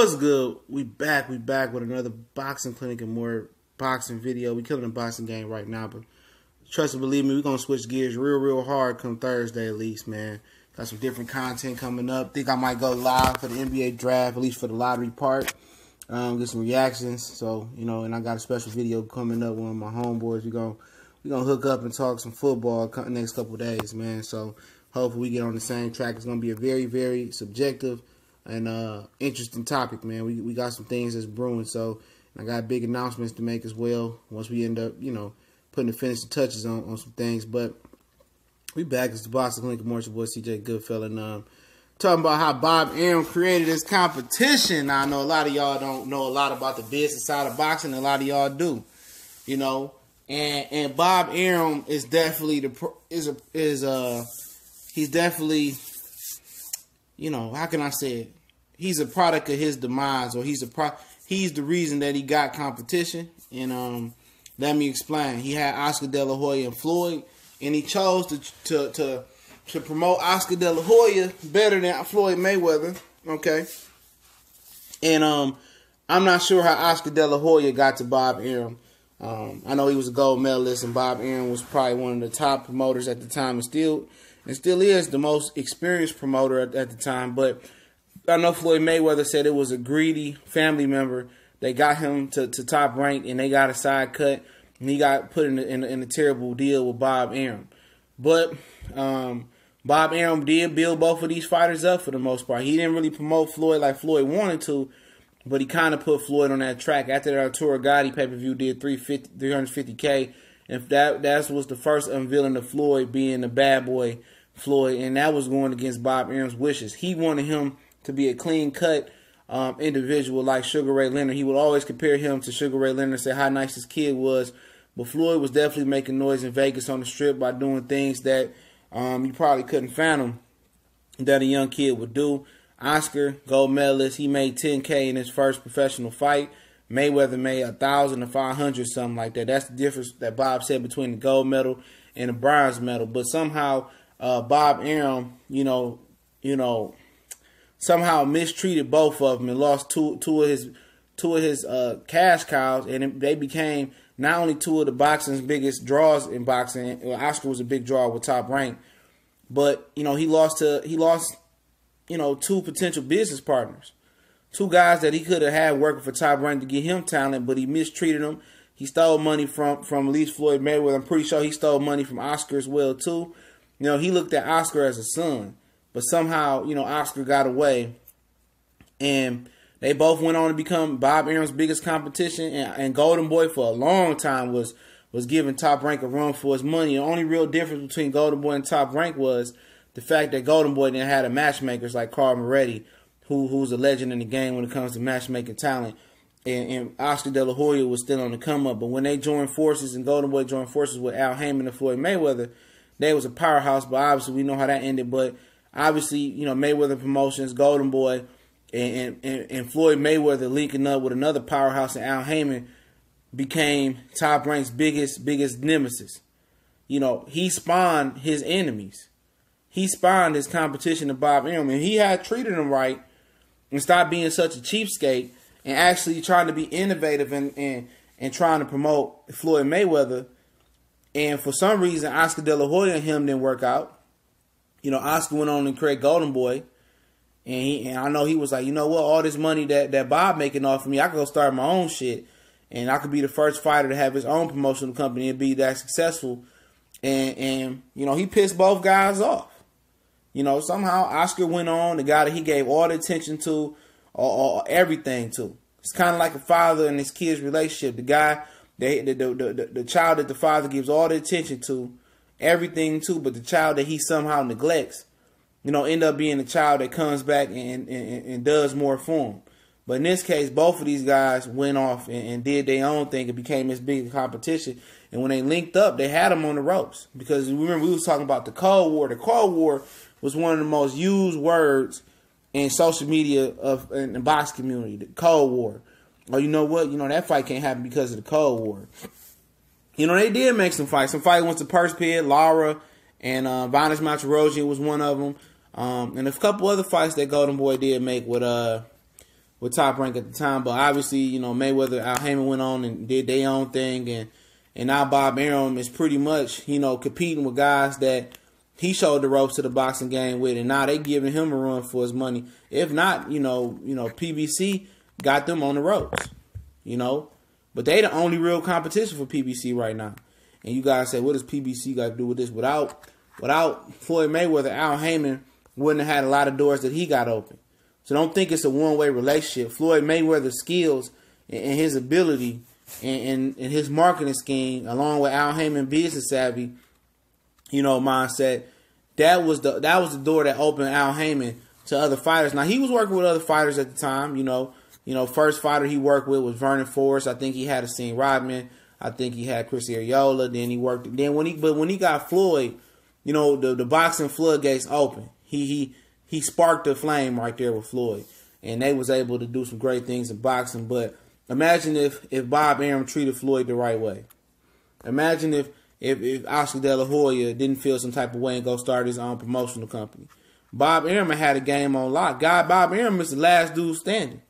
What's good? We back with another boxing clinic and more boxing video. We killing the boxing game right now, but trust and believe me, we're gonna switch gears real hard come Thursday at least, man. Got some different content coming up. Think I might go live for the NBA draft, at least for the lottery part. Get some reactions. So, and I got a special video coming up with one of my homeboys. We're gonna hook up and talk some football next couple of days, man. So hopefully we get on the same track. It's gonna be a very subjective and interesting topic, man. We got some things that's brewing, so I got big announcements to make as well once we end up, putting the finishing touches on some things. But we back. It's the Boxing Clinic, your boy CJ Goodfella, and talking about how Bob Arum created this competition. Now, I know a lot of y'all don't know a lot about the business side of boxing, and a lot of y'all do, And Bob Arum is definitely he's definitely, how can I say it? He's a product of his demise, or he's the reason that he got competition. And let me explain. He had Oscar De La Hoya and Floyd, and he chose to promote Oscar De La Hoya better than Floyd Mayweather. Okay, and I'm not sure how Oscar De La Hoya got to Bob Arum. I know he was a gold medalist, and Bob Arum was probably one of the top promoters at the time, and still is the most experienced promoter at the time. But I know Floyd Mayweather said it was a greedy family member that got him to top rank, and they got a side cut, and he got put in a terrible deal with Bob Arum. But Bob Arum did build both of these fighters up for the most part. He didn't really promote Floyd like Floyd wanted to, but he kind of put Floyd on that track. After that Arturo Gatti pay-per-view did $350K, and that was the first unveiling of Floyd being the bad boy Floyd, and that was going against Bob Arum's wishes. He wanted him to be a clean-cut individual like Sugar Ray Leonard. He would always compare him to Sugar Ray Leonard and say how nice his kid was, but Floyd was definitely making noise in Vegas on the Strip by doing things that you probably couldn't fathom that a young kid would do. Oscar, gold medalist, he made $10K in his first professional fight. Mayweather made $1,000 to $500, something like that. That's the difference that Bob said between the gold medal and the bronze medal. But somehow Bob Arum, somehow mistreated both of them and lost two of his cash cows, and they became not only two of the boxing's biggest draws in boxing. Oscar was a big draw with Top Rank, but he lost two potential business partners, two guys that he could have had working for Top Rank to get him talent, but he mistreated them. He stole money from at least Floyd Mayweather. I'm pretty sure he stole money from Oscar as well too. He looked at Oscar as a son, but somehow Oscar got away, and they both went on to become Bob Arum's biggest competition. And Golden Boy for a long time was giving Top Rank a run for his money. The only real difference between Golden Boy and Top Rank was the fact that Golden Boy didn't have matchmakers like Carl Moretti, who's a legend in the game when it comes to matchmaking talent. And Oscar De La Hoya was still on the come up. But when they joined forces and Golden Boy joined forces with Al Heyman and Floyd Mayweather, they was a powerhouse. But obviously we know how that ended. But obviously, Mayweather Promotions, Golden Boy, and Floyd Mayweather linking up with another powerhouse and Al Heyman became Top Rank's biggest nemesis. He spawned his enemies. He spawned his competition to Bob Arum, and he had treated him right and stopped being such a cheapskate and actually trying to be innovative and trying to promote Floyd Mayweather. And for some reason, Oscar De La Hoya and him didn't work out. Oscar went on and create Golden Boy, and I know he was like, all this money that Bob making off of me, I could go start my own shit, and I could be the first fighter to have his own promotional company and be that successful. And he pissed both guys off. Somehow Oscar went on, the guy that he gave all the attention to, or everything to. It's kind of like a father and his kid's relationship. The guy, the child that the father gives all the attention to, everything to, but the child that he somehow neglects, end up being the child that comes back and does more for him. But in this case, both of these guys went off and did their own thing. It became this big competition. And when they linked up, they had them on the ropes. Because remember, we was talking about the Cold War. The Cold War was one of the most used words in social media in the box community. The Cold War. Or you know what? That fight can't happen because of the Cold War. They did make some fights. Some fight went to Purse Pit, Lara, and Vanes Matarosian was one of them. And a couple other fights that Golden Boy did make with with Top Rank at the time. But obviously, you know, Mayweather, Al Heyman went on and did their own thing, and now Bob Arum is pretty much, you know, competing with guys that he showed the ropes to the boxing game with, and now they giving him a run for his money. If not, you know, PBC got them on the ropes, you know. But they the only real competition for PBC right now. And you guys say, what does PBC got to do with this? Without Floyd Mayweather, Al Heyman wouldn't have had a lot of doors that he got open. So don't think it's a one-way relationship. Floyd Mayweather's skills and his ability and his marketing scheme, along with Al Heyman business savvy, you know, mindset, that was the door that opened Al Heyman to other fighters. Now, he was working with other fighters at the time, you know. First fighter he worked with was Vernon Forrest. I think he had Hakeem Rodman. I think he had Chris Arreola. Then he worked. Then when he got Floyd, you know, the boxing floodgates open. He sparked the flame right there with Floyd, and they was able to do some great things in boxing. But imagine if Bob Arum treated Floyd the right way. Imagine if Oscar De La Hoya didn't feel some type of way and go start his own promotional company. Bob Arum had a game on lock. Bob Arum is the last dude standing.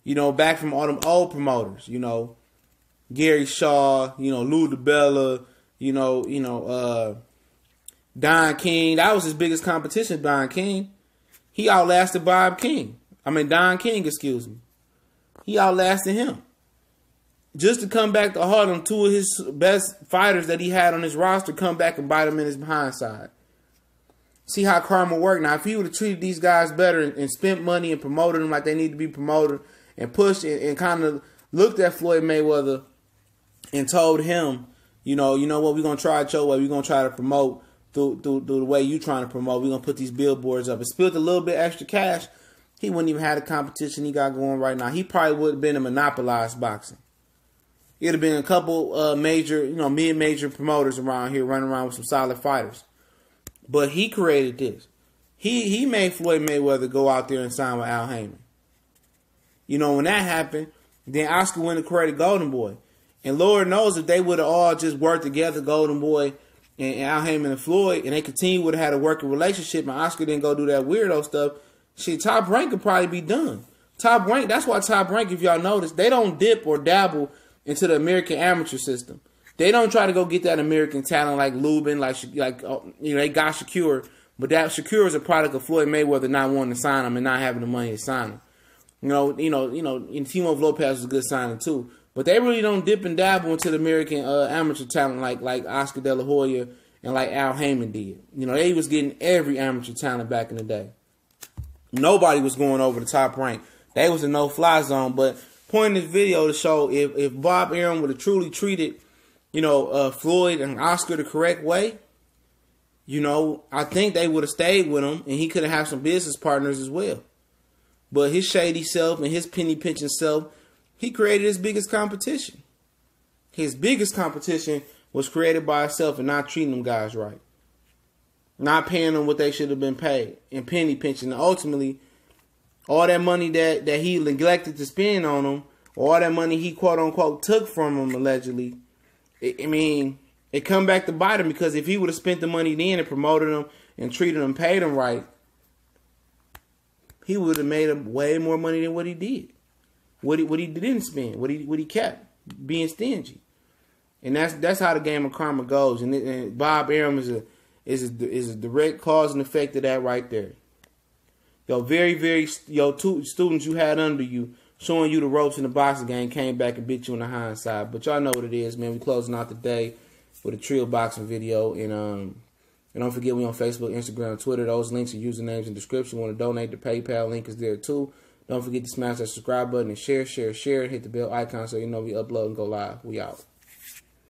You know, back from all them old promoters, you know, Gary Shaw, you know, Lou DiBella, you know, Don King. That was his biggest competition, Don King. He outlasted Don King, excuse me. He outlasted him. Just to come back to Harlem, two of his best fighters that he had on his roster come back and bite him in his behind side. See how karma worked. Now, if he would have treated these guys better and spent money and promoted them like they need to be promoted and pushed and kind of looked at Floyd Mayweather and told him, you know what, we're going to try it your way. We're going to try to promote through the way you trying to promote. We're going to put these billboards up. And spilled a little bit extra cash, he wouldn't even have the competition he got going right now. He probably would have been a monopolized boxing. It would have been a couple major, you know, mid-major promoters around here running around with some solid fighters. But he created this. He made Floyd Mayweather go out there and sign with Al Heyman. You know, when that happened, then Oscar went and created Golden Boy. And Lord knows if they would have all just worked together, Golden Boy and Al Heyman and Floyd, and they continued would have had a working relationship, and Oscar didn't go do that weirdo stuff, shit, Top Rank could probably be done. Top Rank, that's why Top Rank, if y'all notice, they don't dip or dabble into the American amateur system. They don't try to go get that American talent like Lubin, like you know, they got Shakur, but that Shakur is a product of Floyd Mayweather not wanting to sign him and not having the money to sign him. You know, and Timo Lopez was a good signing too. But they really don't dip and dabble into the American amateur talent like Oscar De La Hoya and like Al Heyman did. You know, they was getting every amateur talent back in the day. Nobody was going over the Top Rank. They was a no-fly zone. But point in this video to show if Bob Arum would have truly treated, you know, Floyd and Oscar the correct way, you know, I think they would have stayed with him and he could have had some business partners as well. But his shady self and his penny pinching self, he created his biggest competition. His biggest competition was created by himself and not treating them guys right. Not paying them what they should have been paid and penny pinching. And ultimately, all that money that he neglected to spend on them, all that money he quote unquote took from them allegedly, it come back to bite him, because if he would have spent the money then and promoted them and treated them, paid them right, he would have made way more money than what he did. What he didn't spend, what he kept, being stingy. And that's how the game of karma goes. And Bob Arum is a direct cause and effect of that right there. Two students you had under you, showing you the ropes in the boxing game, came back and bit you in the hindsight. But y'all know what it is, man. We closing out the day with a trio boxing video. And don't forget, we on Facebook, Instagram, Twitter. Those links and usernames in the description. Want to donate, the PayPal link is there too. Don't forget to smash that subscribe button and share. Hit the bell icon so you know we upload and go live. We out.